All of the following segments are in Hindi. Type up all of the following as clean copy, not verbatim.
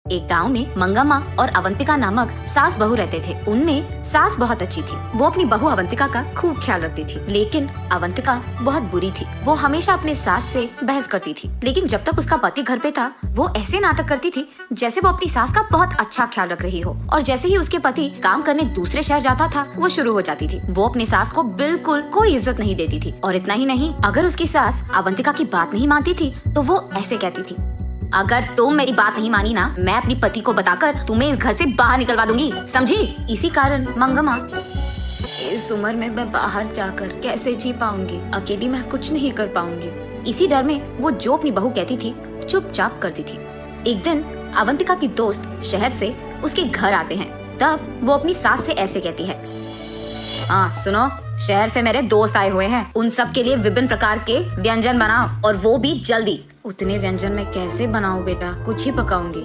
एक गांव में मंगम्मा और अवंतिका नामक सास बहू रहते थे। उनमें सास बहुत अच्छी थी। वो अपनी बहू अवंतिका का खूब ख्याल रखती थी, लेकिन अवंतिका बहुत बुरी थी। वो हमेशा अपने सास से बहस करती थी, लेकिन जब तक उसका पति घर पे था वो ऐसे नाटक करती थी जैसे वो अपनी सास का बहुत अच्छा ख्याल रख रही हो। और जैसे ही उसके पति काम करने दूसरे शहर जाता था वो शुरू हो जाती थी। वो अपनी सास को बिल्कुल कोई इज्जत नहीं देती थी। और इतना ही नहीं, अगर उसकी सास अवंतिका की बात नहीं मानती थी तो वो ऐसे कहती थी, अगर तुम मेरी बात नहीं मानी ना, मैं अपनी पति को बताकर तुम्हें इस घर से बाहर निकलवा दूंगी, समझी। इसी कारण मंगम्मा, इस उम्र में मैं बाहर जाकर कैसे जी पाऊंगी, अकेली मैं कुछ नहीं कर पाऊंगी। इसी डर में वो जो अपनी बहू कहती थी चुपचाप करती थी। एक दिन अवंतिका की दोस्त शहर से उसके घर आते हैं। तब वो अपनी सास से ऐसे कहती है, हाँ सुनो, शहर से मेरे दोस्त आए हुए हैं, उन सब के लिए विभिन्न प्रकार के व्यंजन बनाओ और वो भी जल्दी। उतने व्यंजन मैं कैसे बनाऊं बेटा, कुछ ही पकाऊंगी।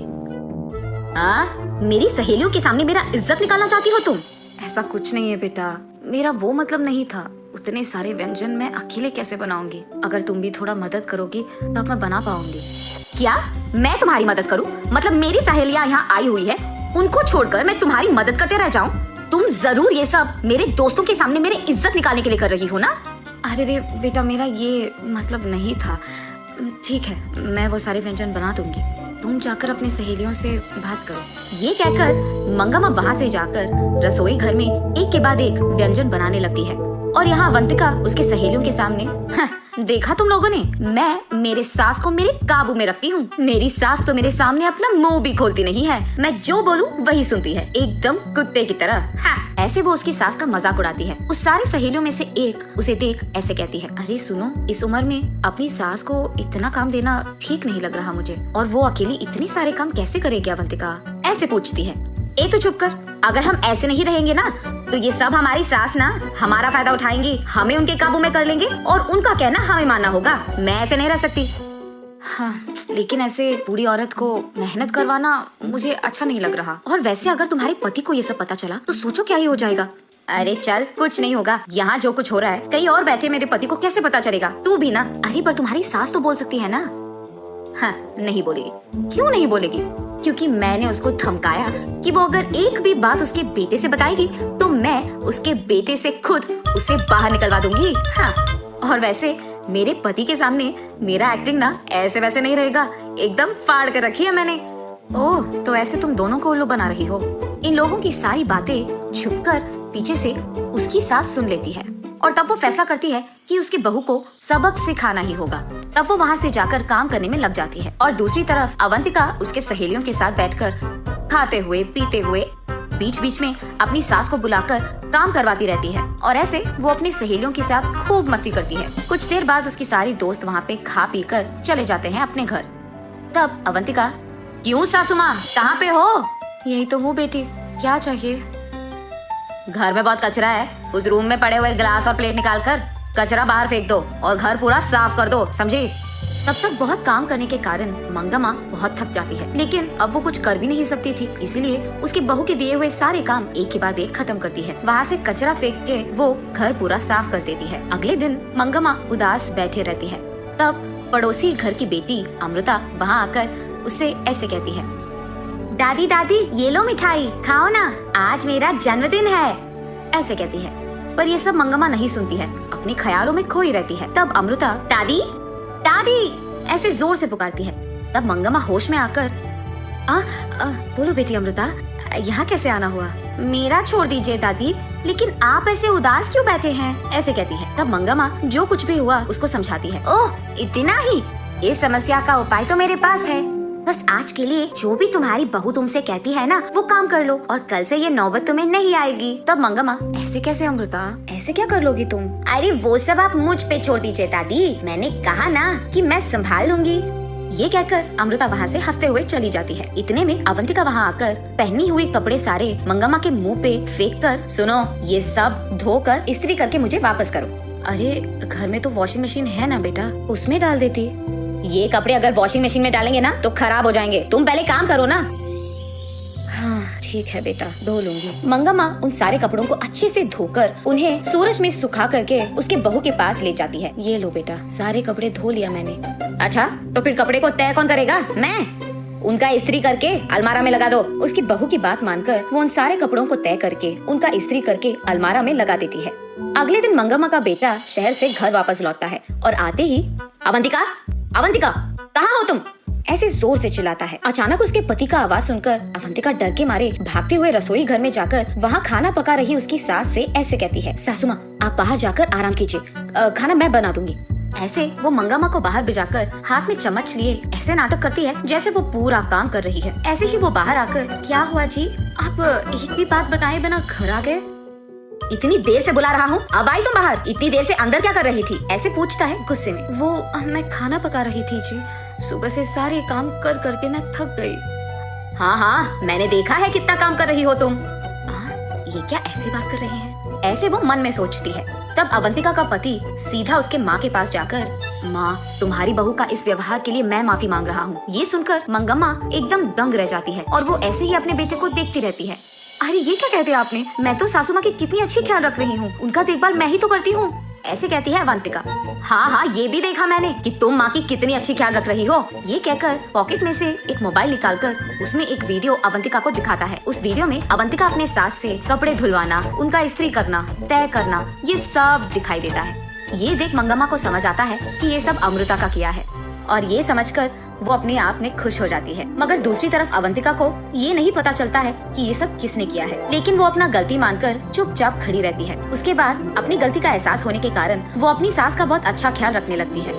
हाँ, मेरी सहेलियों के सामने मेरा इज्जत निकालना चाहती हो तुम? ऐसा कुछ नहीं है बेटा, मेरा वो मतलब नहीं था। उतने सारे व्यंजन मैं अकेले कैसे बनाऊंगी? अगर तुम भी थोड़ा मदद करोगी तो मैं बना पाऊंगी। क्या मैं तुम्हारी मदद करूं? मतलब मेरी सहेलियां यहाँ आई हुई है, उनको छोड़कर मैं तुम्हारी मदद करते रह जाऊं? तुम जरूर ये सब मेरे दोस्तों के सामने मेरी इज्जत निकालने के लिए कर रही हो ना? अरे रे बेटा, मेरा ये मतलब नहीं था। ठीक है, मैं वो सारे व्यंजन बना दूंगी, तुम जाकर अपनी सहेलियों से बात करो। ये कहकर मंगम्मा वहाँ से जाकर रसोई घर में एक के बाद एक व्यंजन बनाने लगती है। और यहाँ अवंतिका उसके सहेलियों के सामने, देखा तुम लोगों ने, मैं मेरे सास को मेरे काबू में रखती हूँ। मेरी सास तो मेरे सामने अपना मुंह भी खोलती नहीं है, मैं जो बोलूँ वही सुनती है, एकदम कुत्ते की तरह। हाँ। ऐसे वो उसकी सास का मजाक उड़ाती है। उस सारी सहेलियों में से एक उसे देख ऐसे कहती है, अरे सुनो, इस उम्र में अपनी सास को इतना काम देना ठीक नहीं लग रहा मुझे, और वो अकेली इतने सारे काम कैसे करेगी अवंतिका? ऐसे पूछती है। ए तो चुप कर, अगर हम ऐसे नहीं रहेंगे ना तो ये सब हमारी सास ना हमारा फायदा उठाएंगी, हमें उनके काबू में कर लेंगे और उनका कहना हमें मानना होगा। मैं ऐसे नहीं रह सकती। हाँ, लेकिन ऐसे बूढ़ी औरत को मेहनत करवाना मुझे अच्छा नहीं लग रहा। और वैसे अगर तुम्हारे पति को ये सब पता चला तो सोचो क्या ही हो जाएगा। अरे चल, कुछ नहीं होगा, यहाँ जो कुछ हो रहा है कहीं और बैठे मेरे पति को कैसे पता चलेगा? तू भी ना। अरे पर तुम्हारी सास तो बोल सकती है ना। हाँ, नहीं बोलेगी। क्यों नहीं बोलेगी? क्योंकि मैंने उसको धमकाया कि वो अगर एक भी बात उसके बेटे से बताएगी तो मैं उसके बेटे से खुद उसे बाहर निकलवा दूंगी। हाँ, और वैसे मेरे पति के सामने मेरा एक्टिंग ना ऐसे वैसे नहीं रहेगा, एकदम फाड़ कर रखी है मैंने। ओह, तो ऐसे तुम दोनों को उल्लू बना रही हो। इन लोगों की सारी बातें छुपकर पीछे से उसकी सास सुन लेती है और तब वो फैसला करती है कि उसकी बहू को सबक सिखाना ही होगा। तब वो वहाँ से जाकर काम करने में लग जाती है। और दूसरी तरफ अवंतिका उसके सहेलियों के साथ बैठकर खाते हुए पीते हुए बीच बीच में अपनी सास को बुलाकर काम करवाती रहती है। और ऐसे वो अपनी सहेलियों के साथ खूब मस्ती करती है। कुछ देर बाद उसकी सारी दोस्त वहाँ पे खा पी कर चले जाते हैं अपने घर। तब अवंतिका, क्यों सासू माँ, कहाँ पे हो? यही तो हूँ बेटी, क्या चाहिए? घर में बहुत कचरा है, उस रूम में पड़े हुए गिलास और प्लेट निकाल कर कचरा बाहर फेंक दो और घर पूरा साफ कर दो, समझी? तब तक बहुत काम करने के कारण मंगम्मा बहुत थक जाती है, लेकिन अब वो कुछ कर भी नहीं सकती थी, इसीलिए उसकी बहू के दिए हुए सारे काम एक के बाद एक खत्म करती है। वहाँ से कचरा फेंक के वो घर पूरा साफ कर देती है। अगले दिन मंगम्मा उदास बैठे रहती है। तब पड़ोसी घर की बेटी अमृता वहाँ आकर उससे ऐसे कहती है, दादी दादी, ये लो मिठाई, खाओ ना, आज मेरा जन्मदिन है, ऐसे कहती है। पर ये सब मंगम्मा नहीं सुनती है, अपने ख्यालों में खोई रहती है। तब अमृता दादी दादी ऐसे जोर से पुकारती है। तब मंगम्मा होश में आकर, बोलो बेटी अमृता, यहाँ कैसे आना हुआ? मेरा छोड़ दीजिए दादी, लेकिन आप ऐसे उदास क्यों बैठे हैं? ऐसे कहती है। तब मंगम्मा जो कुछ भी हुआ उसको समझाती है। ओह, इतना ही? इस समस्या का उपाय तो मेरे पास है। बस आज के लिए जो भी तुम्हारी बहू तुमसे कहती है ना वो काम कर लो और कल से ये नौबत तुम्हें नहीं आएगी। तब मंगम्मा, ऐसे कैसे अमृता, ऐसे क्या कर लोगी तुम? अरे वो सब आप मुझ पे छोड़ दीजिए दादी, मैंने कहा ना कि मैं संभाल लूंगी। ये कहकर अमृता वहाँ से हंसते हुए चली जाती है। इतने में अवंतिका वहाँ आकर पहनी हुई कपड़े सारे मंगम्मा के मुँह पे फेंक कर, सुनो, ये सब धोकर इस्त्री करके मुझे वापस करो। अरे घर में तो वॉशिंग मशीन है ना बेटा, उसमें डाल देती। ये कपड़े अगर वॉशिंग मशीन में डालेंगे ना तो खराब हो जाएंगे, तुम पहले काम करो ना। हाँ ठीक है बेटा, धो लूंगी। मंगम्मा उन सारे कपड़ों को अच्छे से धोकर उन्हें सूरज में सुखा करके उसके बहू के पास ले जाती है। ये लो बेटा, सारे कपड़े धो लिया मैंने। अच्छा, तो फिर कपड़े को तय कौन करेगा? मैं? उनका इस्त्री करके अलमारा में लगा दो। उसकी बहू की बात मानकर वो उन सारे कपड़ों को तय करके उनका इस्त्री करके अलमारा में लगा देती है। अगले दिन मंगम्मा का बेटा शहर से घर वापस लौटता है और आते ही अवंतिका, अवंतिका, कहाँ हो तुम? ऐसे जोर से चिल्लाता है। अचानक उसके पति का आवाज सुनकर अवंतिका डर के मारे भागते हुए रसोई घर में जाकर वहाँ खाना पका रही उसकी सास से ऐसे कहती है, सासू माँ, आप बाहर जाकर आराम कीजिए, खाना मैं बना दूंगी। ऐसे वो मंगम्मा को बाहर भिजाकर हाथ में चम्मच लिए ऐसे नाटक करती है जैसे वो पूरा काम कर रही है। ऐसे ही वो बाहर आकर, क्या हुआ जी, आप एक भी बात बताए बिना घर आ गए? इतनी देर से बुला रहा हूँ, अब आई तुम बाहर? इतनी देर से अंदर क्या कर रही थी? ऐसे पूछता है गुस्से में। वो मैं खाना पका रही थी जी, सुबह से सारे काम कर करके मैं थक गई। हाँ हाँ, मैंने देखा है कितना काम कर रही हो तुम। ये क्या ऐसे बात कर रहे हैं? ऐसे वो मन में सोचती है। तब अवंतिका का पति सीधा उसके माँ के पास जाकर, माँ, तुम्हारी बहू का इस व्यवहार के लिए मैं माफी मांग रहा हूँ। ये सुनकर मंगम्मा एकदम दंग रह जाती है और वो ऐसे ही अपने बेटे को देखती रहती है। अरे ये क्या कहते हैं आपने? मैं तो सासू माँ की कितनी अच्छी ख्याल रख रही हूँ, उनका देखभाल मैं ही तो करती हूँ, ऐसे कहती है अवंतिका। हाँ हाँ, ये भी देखा मैंने कि तुम माँ की कितनी अच्छी ख्याल रख रही हो। ये कहकर पॉकेट में से एक मोबाइल निकालकर उसमें एक वीडियो अवंतिका को दिखाता है। उस वीडियो में अवंतिका अपने सास से कपड़े धुलवाना, उनका इस्त्री करना, तय करना, ये सब दिखाई देता है। ये देख मंगम्मा को समझ आता है कि ये सब अमृता का किया है और ये समझकर वो अपने आप में खुश हो जाती है। मगर दूसरी तरफ अवंतिका को ये नहीं पता चलता है कि ये सब किसने किया है, लेकिन वो अपना गलती मानकर चुपचाप खड़ी रहती है। उसके बाद अपनी गलती का एहसास होने के कारण वो अपनी सास का बहुत अच्छा ख्याल रखने लगती है।